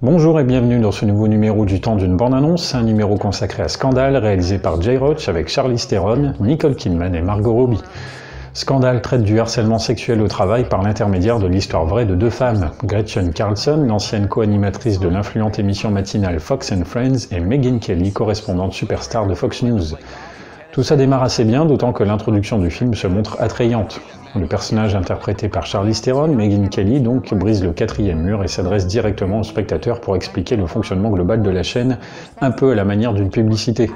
Bonjour et bienvenue dans ce nouveau numéro du Temps d'une bande-annonce, un numéro consacré à Scandale, réalisé par Jay Roach avec Charlize Theron, Nicole Kidman et Margot Robbie. Scandale traite du harcèlement sexuel au travail par l'intermédiaire de l'histoire vraie de deux femmes, Gretchen Carlson, l'ancienne co-animatrice de l'influente émission matinale Fox & Friends, et Megyn Kelly, correspondante superstar de Fox News. Tout ça démarre assez bien, d'autant que l'introduction du film se montre attrayante. Le personnage interprété par Charlize Theron, Megyn Kelly, donc, brise le quatrième mur et s'adresse directement au spectateur pour expliquer le fonctionnement global de la chaîne, un peu à la manière d'une publicité.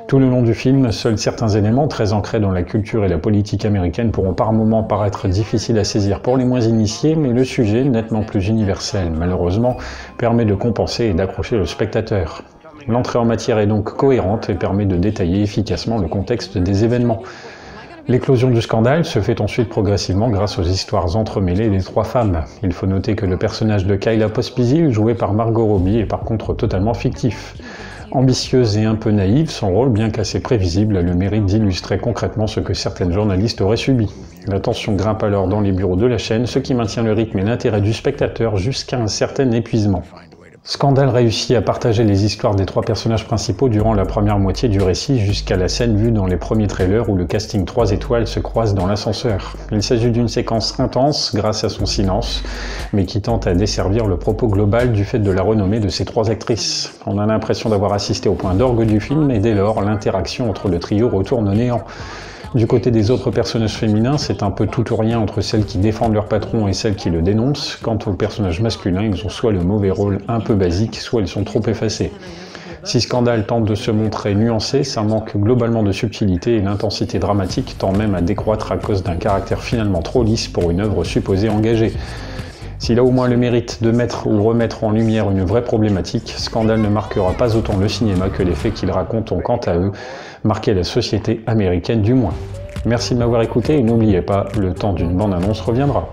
Tout le long du film, seuls certains éléments très ancrés dans la culture et la politique américaine pourront par moments paraître difficiles à saisir pour les moins initiés, mais le sujet, nettement plus universel, malheureusement, permet de compenser et d'accrocher le spectateur. L'entrée en matière est donc cohérente et permet de détailler efficacement le contexte des événements. L'éclosion du scandale se fait ensuite progressivement grâce aux histoires entremêlées des trois femmes. Il faut noter que le personnage de Kyla Pospisil, joué par Margot Robbie, est par contre totalement fictif. Ambitieuse et un peu naïve, son rôle, bien qu'assez prévisible, a le mérite d'illustrer concrètement ce que certaines journalistes auraient subi. La tension grimpe alors dans les bureaux de la chaîne, ce qui maintient le rythme et l'intérêt du spectateur jusqu'à un certain épuisement. Scandale réussit à partager les histoires des trois personnages principaux durant la première moitié du récit jusqu'à la scène vue dans les premiers trailers où le casting 3 étoiles se croise dans l'ascenseur. Il s'agit d'une séquence intense grâce à son silence, mais qui tente à desservir le propos global du fait de la renommée de ces trois actrices. On a l'impression d'avoir assisté au point d'orgue du film et dès lors l'interaction entre le trio retourne au néant. Du côté des autres personnages féminins, c'est un peu tout ou rien entre celles qui défendent leur patron et celles qui le dénoncent. Quant aux personnages masculins, ils ont soit le mauvais rôle un peu basique, soit ils sont trop effacés. Si Scandale tente de se montrer nuancé, ça manque globalement de subtilité et l'intensité dramatique tend même à décroître à cause d'un caractère finalement trop lisse pour une œuvre supposée engagée. S'il a au moins le mérite de mettre ou remettre en lumière une vraie problématique, Scandale ne marquera pas autant le cinéma que les faits qu'il raconte ont quant à eux marqué la société américaine du moins. Merci de m'avoir écouté et n'oubliez pas, le temps d'une bande-annonce reviendra.